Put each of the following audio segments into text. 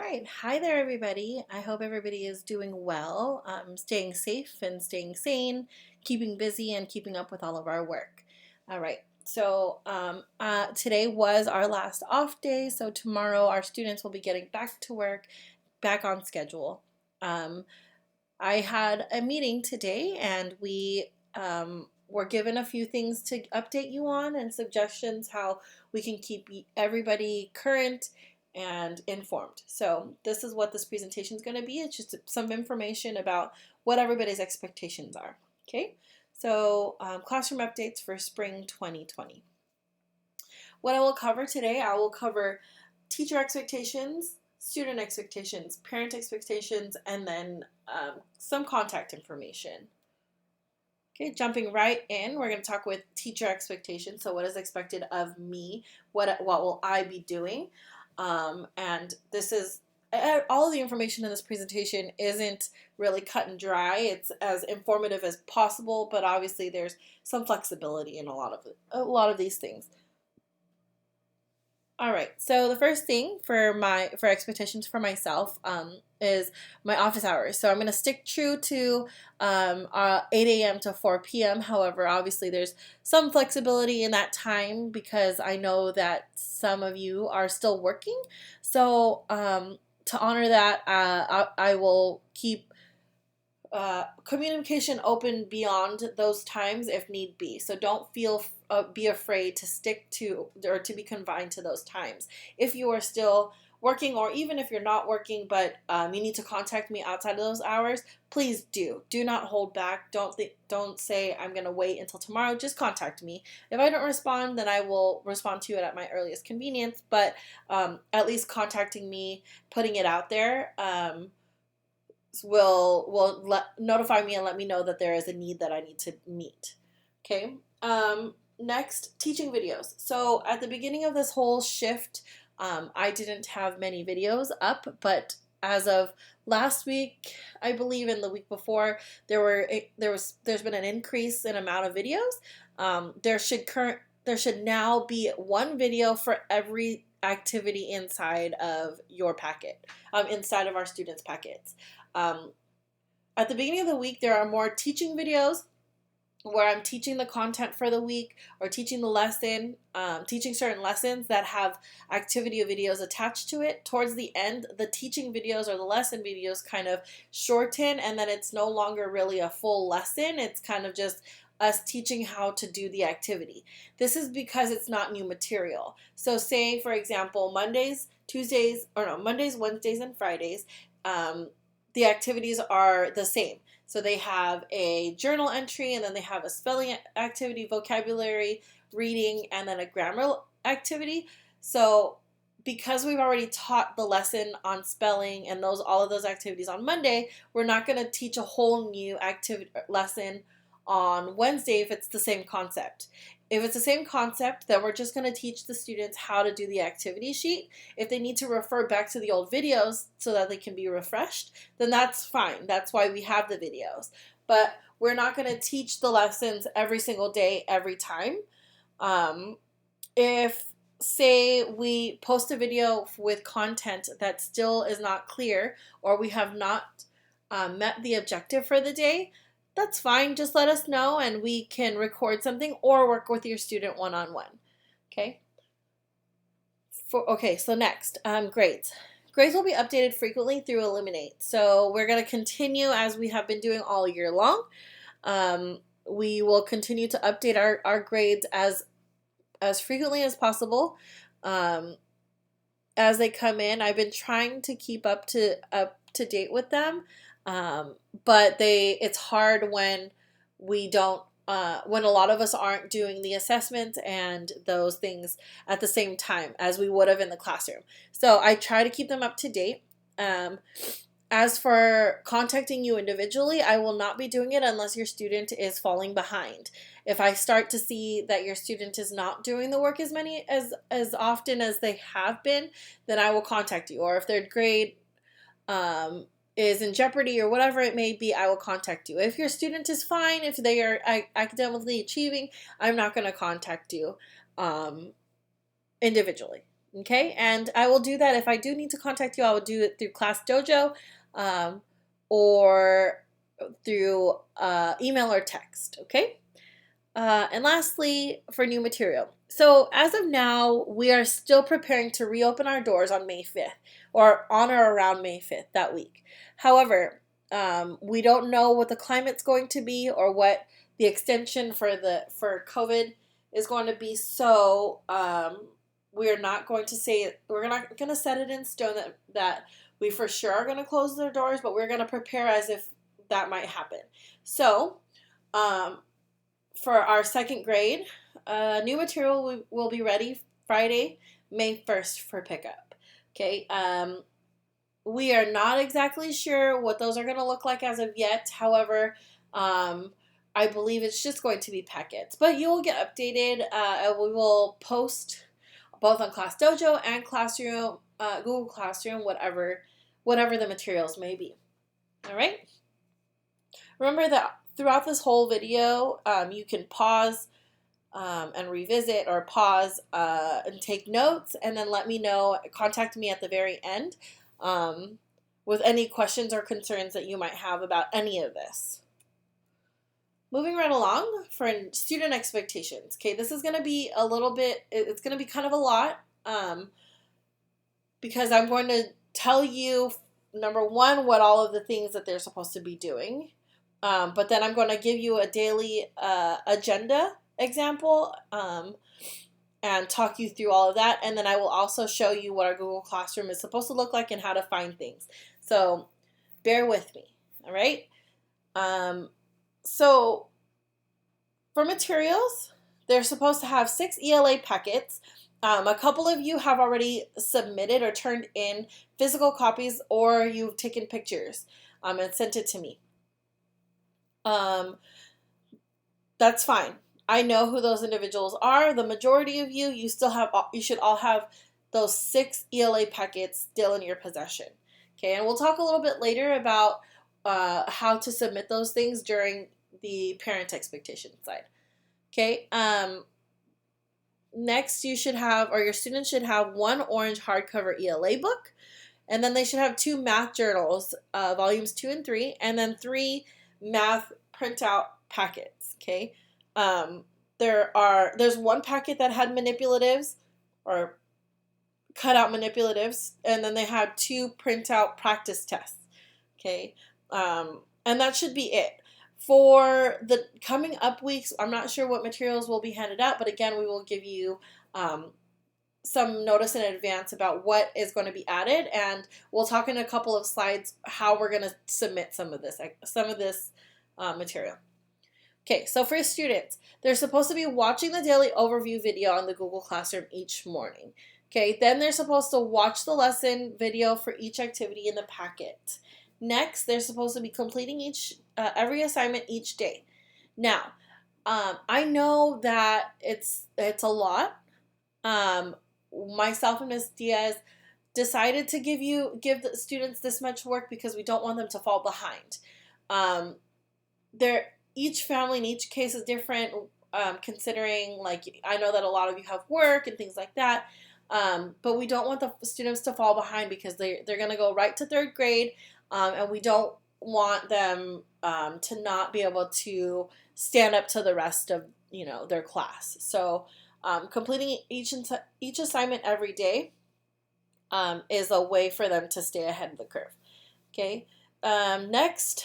right. Hi there, everybody. I hope everybody is doing well, staying safe and staying sane, keeping busy, and keeping up with all of our work. All right. Today was our last off day, so tomorrow our students will be getting back to work, back on schedule. Um, I had a meeting today, and we were given a few things to update you on and suggestions how we can keep everybody current and informed. So this is what this presentation is going to be. It's just some information about what everybody's expectations are. Okay, so classroom updates for spring 2020. What I will cover today, I will cover teacher expectations, student expectations, parent expectations, and then some contact information. Okay, jumping right in, we're going to talk with teacher expectations. So what is expected of me? What will I be doing? And this is all of the information in this presentation isn't really cut and dry. It's as informative as possible, but obviously there's some flexibility in a lot of these things. All right. So the first thing for expectations for myself is my office hours. So I'm going to stick true to 8 a.m. to 4 p.m. However, obviously there's some flexibility in that time because I know that some of you are still working. So to honor that, I will keep communication open beyond those times if need be. So don't be afraid to stick to or to be confined to those times. If you are still working, or even if you're not working, but you need to contact me outside of those hours, please do. Do not hold back. Don't say I'm gonna wait until tomorrow. Just contact me. If I don't respond, then I will respond to it at my earliest convenience. But at least contacting me, putting it out there. Will notify me and let me know that there is a need that I need to meet. Okay. Next, teaching videos. So at the beginning of this whole shift, I didn't have many videos up, but as of last week, I believe, in the week before, there's been an increase in amount of videos. There should now be one video for every activity inside of your packet, inside of our students' packets. Um, at the beginning of the week, there are more teaching videos where I'm teaching the content for the week or teaching the lesson, teaching certain lessons that have activity videos attached to it. Towards the end, the teaching videos or the lesson videos kind of shorten, and then it's no longer really a full lesson. It's kind of just us teaching how to do the activity. This is because it's not new material. So say, for example, Mondays, Wednesdays, and Fridays, the activities are the same. So they have a journal entry, and then they have a spelling activity, vocabulary, reading, and then a grammar activity. So because we've already taught the lesson on spelling and all of those activities on Monday, we're not going to teach a whole new activity lesson on Wednesday if it's the same concept. If it's the same concept, then we're just going to teach the students how to do the activity sheet. If they need to refer back to the old videos so that they can be refreshed, then that's fine. That's why we have the videos. But we're not going to teach the lessons every single day, every time. If, say, we post a video with content that still is not clear, or we have not met the objective for the day, that's fine. Just let us know and we can record something or work with your student one-on-one. Okay? So next, grades. Grades will be updated frequently through Elluminate. So we're going to continue as we have been doing all year long. We will continue to update our grades as frequently as possible. As they come in, I've been trying to keep up to date with them. But it's hard when we don't, when a lot of us aren't doing the assessments and those things at the same time as we would have in the classroom. So I try to keep them up to date. As for contacting you individually, I will not be doing it unless your student is falling behind. If I start to see that your student is not doing the work as often as they have been, then I will contact you. Or if their grade is in jeopardy or whatever it may be, I will contact you. If your student is fine, if they are academically achieving, I'm not going to contact you individually. Okay, and I will do that. If I do need to contact you, I will do it through Class Dojo, um, or through email or text. Okay. And lastly, for new material. So as of now, we are still preparing to reopen our doors on May 5th, or on or around May 5th that week. However, we don't know what the climate's going to be or what the extension for COVID is going to be. So we're not going to say we're not going to set it in stone that we for sure are going to close their doors, but we're going to prepare as if that might happen. So um, for our second grade, new material will be ready Friday, May 1st for pickup. Okay. We are not exactly sure what those are going to look like as of yet. However, I believe it's just going to be packets. But you will get updated. And we will post both on Class Dojo and Classroom, Google Classroom, whatever the materials may be. All right. Remember that throughout this whole video, you can pause and revisit, or pause and take notes, and then let me know. Contact me at the very end with any questions or concerns that you might have about any of this. Moving right along for student expectations. Okay, this is going to be a little bit, it's going to be kind of a lot because I'm going to tell you, number one, what all of the things that they're supposed to be doing. But then I'm going to give you a daily agenda example and talk you through all of that. And then I will also show you what our Google Classroom is supposed to look like and how to find things. So bear with me, all right? So for materials, they're supposed to have 6 ELA packets. A couple of you have already submitted or turned in physical copies, or you've taken pictures and sent it to me. That's fine. I know who those individuals are. The majority of you should all have those 6 ELA packets still in your possession. Okay, and we'll talk a little bit later about how to submit those things during the parent expectation side. Okay, next you should have, or your students should have, 1 orange hardcover ELA book, and then they should have 2 math journals, volumes 2 and 3, and then 3 math printout packets. Okay, there's 1 packet that had manipulatives or cut out manipulatives, and then they had 2 printout practice tests. Okay, and that should be it. For the coming up weeks, I'm not sure what materials will be handed out, but again, we will give you some notice in advance about what is going to be added, and we'll talk in a couple of slides how we're going to submit some of this material. Okay, so for students, they're supposed to be watching the daily overview video on the Google Classroom each morning. Okay, then they're supposed to watch the lesson video for each activity in the packet. Next, they're supposed to be completing every assignment each day. Now, I know that it's a lot. Myself and Ms. Diaz decided to give the students this much work because we don't want them to fall behind. Each family in each case is different, considering, like, I know that a lot of you have work and things like that, but we don't want the students to fall behind because they're going to go right to 3rd grade, and we don't want them to not be able to stand up to the rest of their class. So completing each assignment every day is a way for them to stay ahead of the curve. Okay. Next,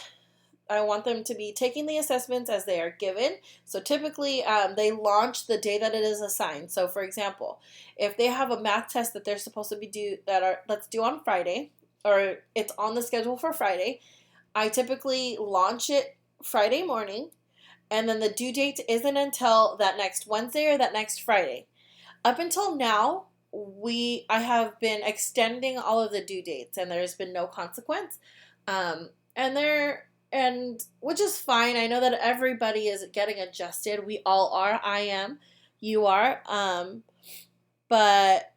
I want them to be taking the assessments as they are given. So typically, they launch the day that it is assigned. So for example, if they have a math test that they're supposed to be that's due on Friday, or it's on the schedule for Friday, I typically launch it Friday morning, and then the due date isn't until that next Wednesday or that next Friday. Up until now, I have been extending all of the due dates, and there's been no consequence. And which is fine. I know that everybody is getting adjusted. We all are. I am. You are. But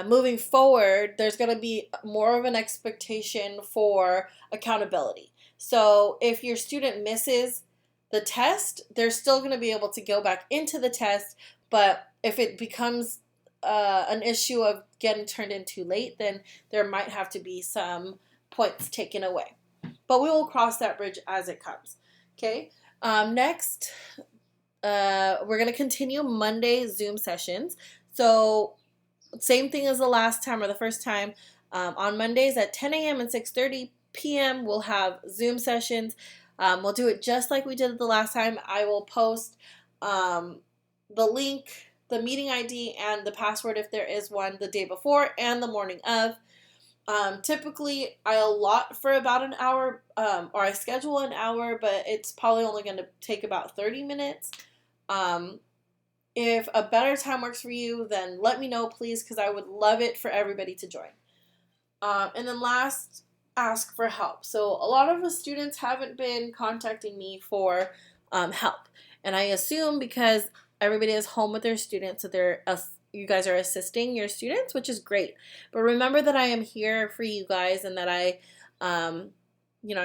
moving forward, there's going to be more of an expectation for accountability. So if your student misses the test, they're still going to be able to go back into the test. But if it becomes an issue of getting turned in too late, then there might have to be some points taken away. But we will cross that bridge as it comes. Okay. Next, we're going to continue Monday Zoom sessions. So same thing as the last time or the first time. On Mondays at 10 a.m. and 6:30 p.m. we'll have Zoom sessions. We'll do it just like we did the last time. I will post the link, the meeting ID, and the password if there is one the day before and the morning of. Typically, I allot for about an hour, or I schedule an hour, but it's probably only going to take about 30 minutes. If a better time works for you, then let me know, please, because I would love it for everybody to join. And then last, ask for help. So a lot of the students haven't been contacting me for help. And I assume because everybody is home with their students, so you guys are assisting your students, which is great. But remember that I am here for you guys, and that I'm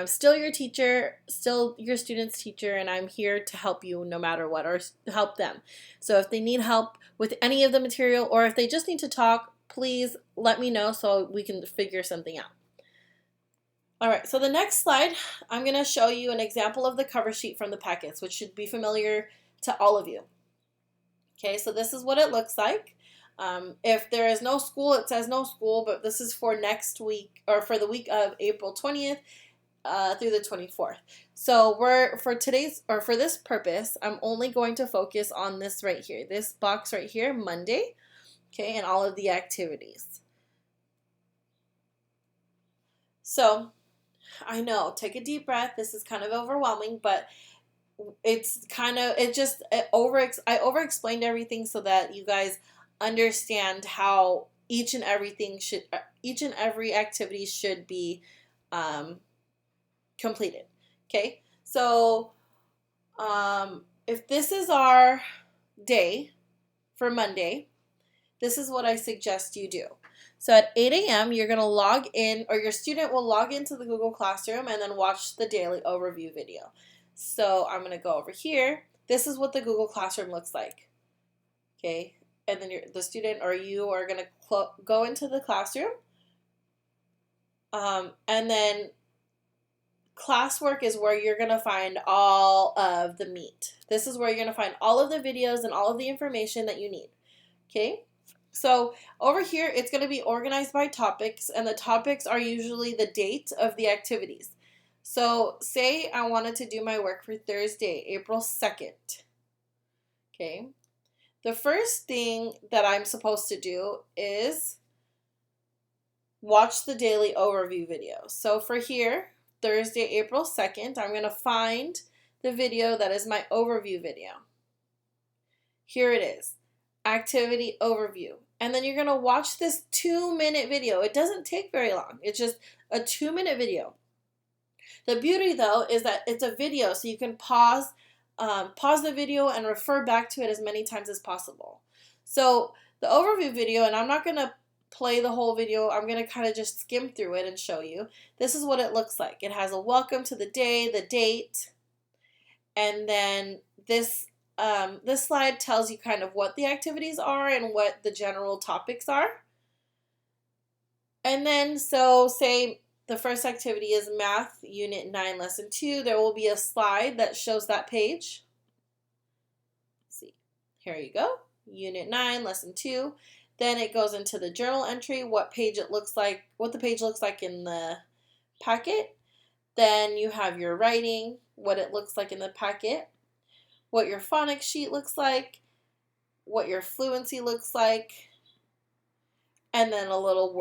still your teacher, still your student's teacher, and I'm here to help you no matter what, or help them. So if they need help with any of the material, or if they just need to talk, please let me know so we can figure something out. All right, so the next slide, I'm going to show you an example of the cover sheet from the packets, which should be familiar to all of you. Okay, so this is what it looks like. If there is no school, it says no school, but this is for next week, or for the week of April 20th through the 24th. So for this purpose, I'm only going to focus on this right here, this box right here, Monday, okay, and all of the activities. So I know, take a deep breath. This is kind of overwhelming, but I over-explained everything so that you guys understand how each and every activity should be completed. Okay, so if this is our day for Monday, this is what I suggest you do. So at 8 a.m., you're going to log in, or your student will log into the Google Classroom and then watch the daily overview video. So I'm going to go over here. This is what the Google Classroom looks like. Okay, and then the student or you are going to go into the classroom. And then classwork is where you're going to find all of the meat. This is where you're going to find all of the videos and all of the information that you need. Okay, so over here, it's going to be organized by topics, and the topics are usually the date of the activities. So say I wanted to do my work for Thursday, April 2nd. Okay, the first thing that I'm supposed to do is watch the daily overview video. So for here, Thursday, April 2nd, I'm going to find the video that is my overview video. Here it is, activity overview. And then you're going to watch this 2-minute video. It doesn't take very long. It's just a 2-minute video. The beauty, though, is that it's a video, so you can pause the video and refer back to it as many times as possible. So the overview video, and I'm not going to play the whole video, I'm going to kind of just skim through it and show you. This is what it looks like. It has a welcome to the day, the date, and then this slide tells you kind of what the activities are and what the general topics are. And then, so say the first activity is Math, Unit 9, Lesson 2. There will be a slide that shows that page. Let's see, here you go, Unit 9, Lesson 2. Then it goes into the journal entry, what the page looks like in the packet. Then you have your writing, what it looks like in the packet, what your phonics sheet looks like, what your fluency looks like, and then a little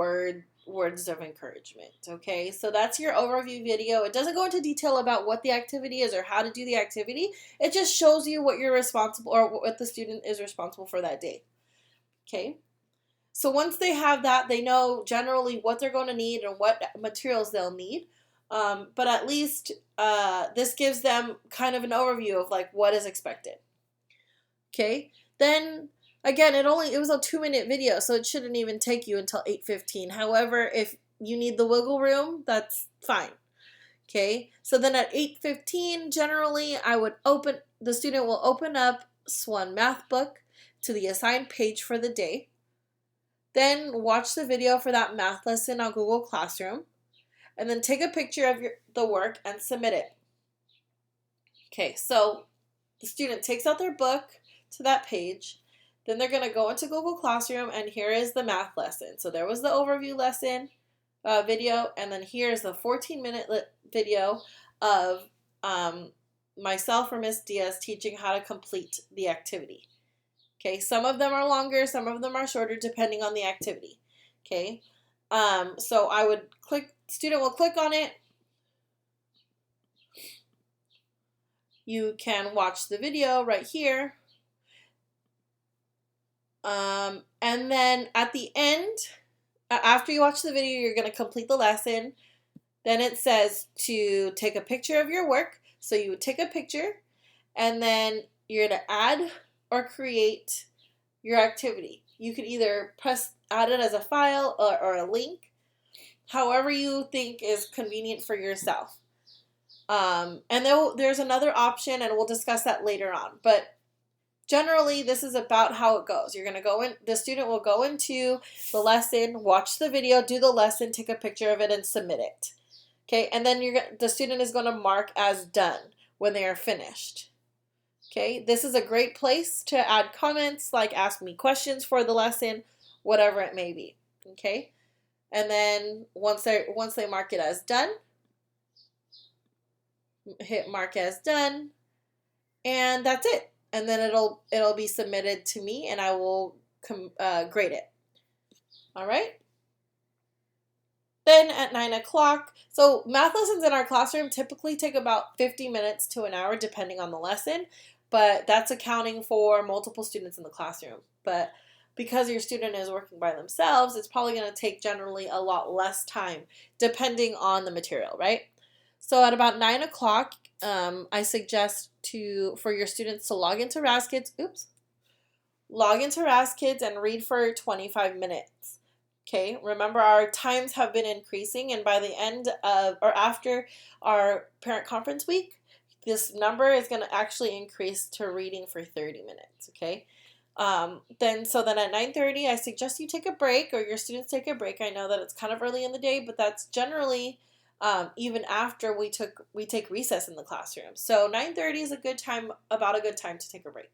words of encouragement. Okay, so that's your overview video. It doesn't go into detail about what the activity is or how to do the activity. It just shows you what you're responsible, or what the student is responsible for that day. Okay, so once they have that, they know generally what they're going to need and what materials they'll need. But at least this gives them kind of an overview of like what is expected. Okay, then again, it was a 2-minute video, so it shouldn't even take you until 8:15. However, if you need the wiggle room, that's fine. Okay, so then at 8:15, generally, the student will open up Swan Math Book to the assigned page for the day. Then watch the video for that math lesson on Google Classroom, and then take a picture of the work and submit it. Okay, so the student takes out their book to that page, then they're going to go into Google Classroom, and here is the math lesson. So there was the overview lesson video, and then here's the 14-minute video of myself or Miss Diaz teaching how to complete the activity. Okay, some of them are longer, some of them are shorter, depending on the activity. Okay, so I would student will click on it. You can watch the video right here. And then at the end, after you watch the video, you're going to complete the lesson. Then it says to take a picture of your work. So you would take a picture, and then you're going to add or create your activity. You could either add it as a file or a link, however you think is convenient for yourself. And there's another option, and we'll discuss that later on. But generally, this is about how it goes. You're going to go in, the student will go into the lesson, watch the video, do the lesson, take a picture of it, and submit it. Okay, and then the student is going to mark as done when they are finished. Okay, this is a great place to add comments, like ask me questions for the lesson, whatever it may be. Okay, and then once they mark it as done, hit mark as done, and that's it. And then it'll be submitted to me, and I will grade it. All right. Then at 9 o'clock, so math lessons in our classroom typically take about 50 minutes to an hour depending on the lesson, but that's accounting for multiple students in the classroom. But because your student is working by themselves, it's probably going to take generally a lot less time depending on the material, right? So at about 9 o'clock, I suggest for your students to log into Raz-Kids, and read for 25 minutes. Okay, remember our times have been increasing, and by the end of or after our parent conference week, this number is going to actually increase to reading for 30 minutes. Okay, then at 9:30, I suggest you take a break, or your students take a break. I know that it's kind of early in the day, but that's generally even after we take recess in the classroom. So 9:30 is about a good time to take a break.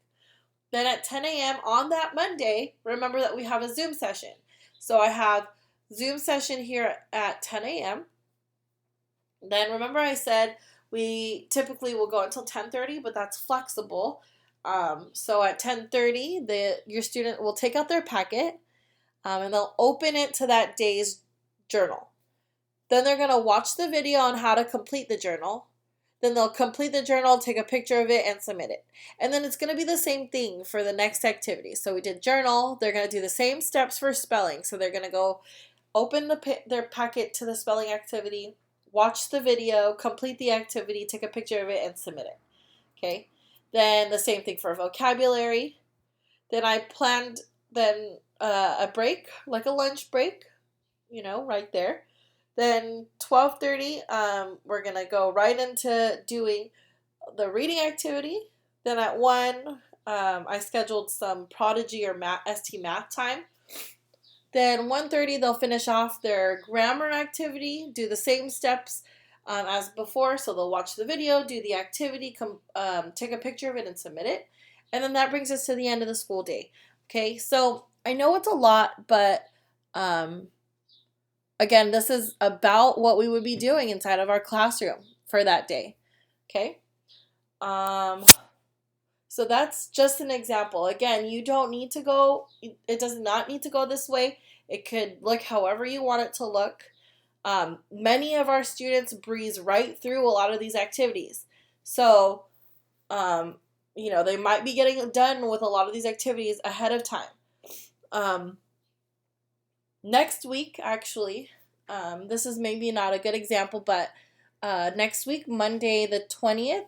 Then at 10 a.m. on that Monday, remember that we have a Zoom session. So I have Zoom session here at 10 a.m. Then remember I said we typically will go until 10:30, but that's flexible. So at 10:30, your student will take out their packet, and they'll open it to that day's journal. Then they're going to watch the video on how to complete the journal. Then they'll complete the journal, take a picture of it, and submit it. And then it's going to be the same thing for the next activity. So we did journal. They're going to do the same steps for spelling. So they're going to go open their packet to the spelling activity, watch the video, complete the activity, take a picture of it, and submit it. Okay. Then the same thing for vocabulary. Then I planned a break, like a lunch break, right there. Then 12:30, we're going to go right into doing the reading activity. Then at 1, I scheduled some Prodigy or ST Math time. Then 1:30, they'll finish off their grammar activity, do the same steps as before. So they'll watch the video, do the activity, take a picture of it, and submit it. And then that brings us to the end of the school day. Okay, so I know it's a lot, but again, this is about what we would be doing inside of our classroom for that day. Okay. So that's just an example. Again, you don't need to go, it does not need to go this way. It could look however you want it to look. Many of our students breeze right through a lot of these activities. So, they might be getting done with a lot of these activities ahead of time. Next week, actually, this is maybe not a good example, but next week, Monday the 20th,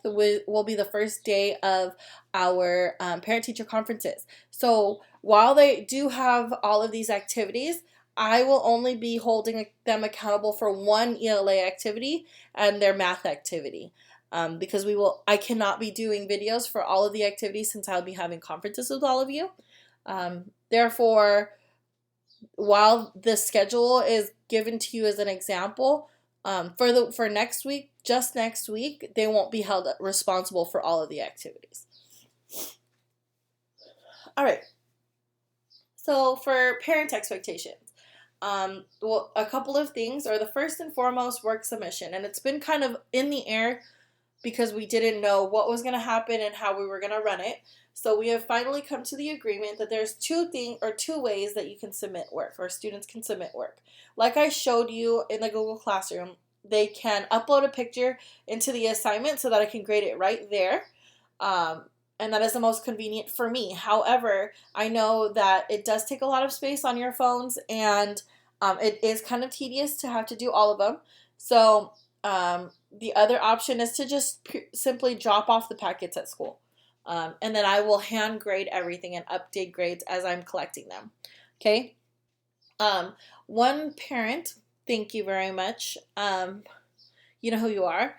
will be the first day of our parent-teacher conferences. So while they do have all of these activities, I will only be holding them accountable for one ELA activity and their math activity. Because I cannot be doing videos for all of the activities since I'll be having conferences with all of you. Therefore, while the schedule is given to you as an example, for next week, just next week, they won't be held responsible for all of the activities. All right. So for parent expectations, well, a couple of things are the first and foremost work submission, and it's been kind of in the air because we didn't know what was going to happen and how we were going to run it. So we have finally come to the agreement that there's two ways that you can submit work, or students can submit work. Like I showed you in the Google Classroom, they can upload a picture into the assignment so that I can grade it right there. And that is the most convenient for me. However, I know that it does take a lot of space on your phones, and it is kind of tedious to have to do all of them. So the other option is to just simply drop off the packets at school. And then I will hand grade everything and update grades as I'm collecting them. Okay? One parent, thank you very much. You know who you are.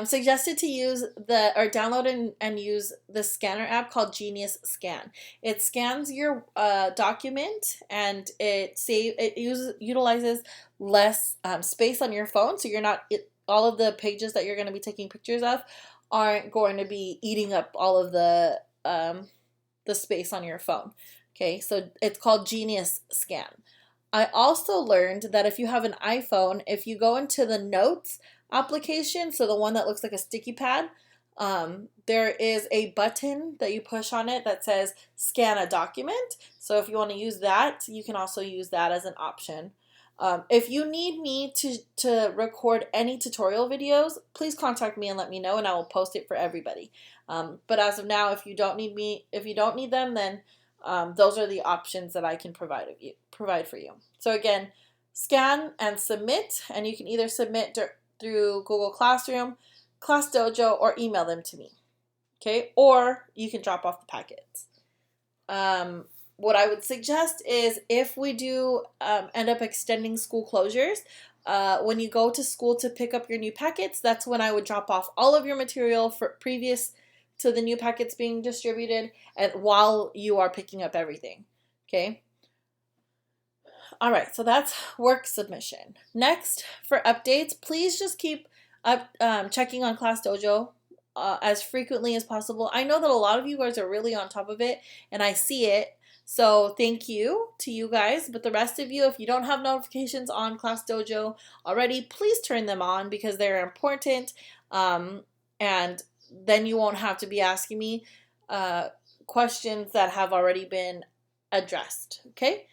Suggested to use download and use the scanner app called Genius Scan. It scans your document, and it utilizes less space on your phone, so you're not all of the pages that you're going to be taking pictures of aren't going to be eating up all of the space on your phone. Okay, so it's called Genius Scan. I also learned that if you have an iPhone, if you go into the Notes application, so the one that looks like a sticky pad, there is a button that you push on it that says scan a document. So if you want to use that, you can also use that as an option. If you need me to record any tutorial videos, please contact me and let me know, and I will post it for everybody. But as of now, if you don't need them, then those are the options that I can provide for you. So again, scan and submit, and you can either submit through Google Classroom, ClassDojo, or email them to me. Okay, or you can drop off the packets. What I would suggest is, if we do end up extending school closures, when you go to school to pick up your new packets, that's when I would drop off all of your material for previous to the new packets being distributed, and while you are picking up everything. Okay. All right, so that's work submission. Next, for updates, please just keep checking on ClassDojo as frequently as possible. I know that a lot of you guys are really on top of it, and I see it. So thank you to you guys. But the rest of you, if you don't have notifications on ClassDojo already, please turn them on because they're important. And then you won't have to be asking me questions that have already been addressed. Okay?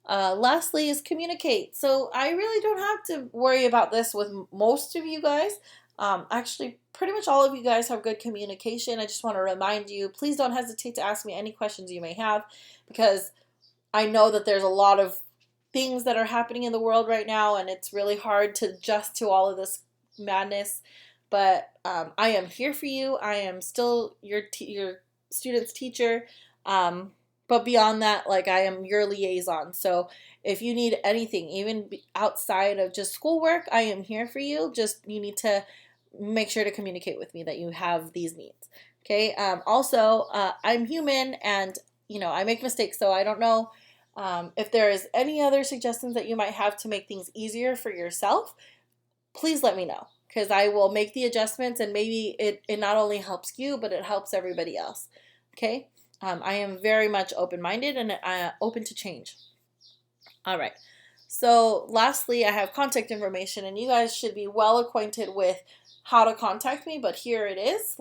Lastly is communicate. So I really don't have to worry about this with most of you guys. Actually, pretty much all of you guys have good communication. I just want to remind you, please don't hesitate to ask me any questions you may have, because I know that there's a lot of things that are happening in the world right now, and it's really hard to adjust to all of this madness. But I am here for you. I am still your student's teacher. But beyond that, like, I am your liaison. So if you need anything, even outside of just schoolwork, I am here for you. Just, you need to make sure to communicate with me that you have these needs. Okay. Also, I'm human, and, I make mistakes. So I don't know if there is any other suggestions that you might have to make things easier for yourself. Please let me know, because I will make the adjustments, and maybe it not only helps you, but it helps everybody else. Okay. I am very much open-minded and open to change. All right. So lastly, I have contact information, and you guys should be well acquainted with how to contact me, but here it is,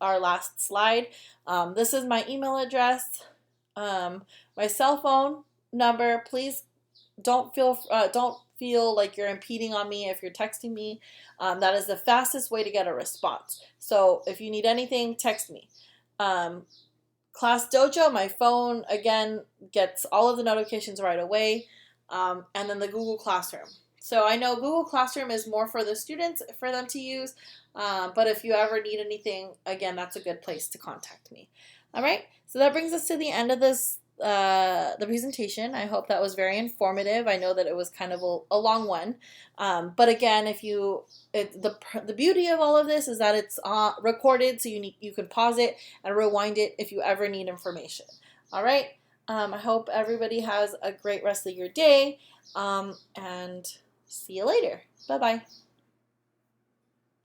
our last slide. This is my email address, my cell phone number. Please don't feel like you're impeding on me if you're texting me. That is the fastest way to get a response. So if you need anything, text me. ClassDojo, my phone, again, gets all of the notifications right away. And then the Google Classroom. So I know Google Classroom is more for the students, for them to use. But if you ever need anything, again, that's a good place to contact me. All right. So that brings us to the end of the presentation. I hope that was very informative. I know that it was kind of a long one. But again, the beauty of all of this is that it's recorded, so you can pause it and rewind it if you ever need information. All right. I hope everybody has a great rest of your day, and see you later. Bye bye.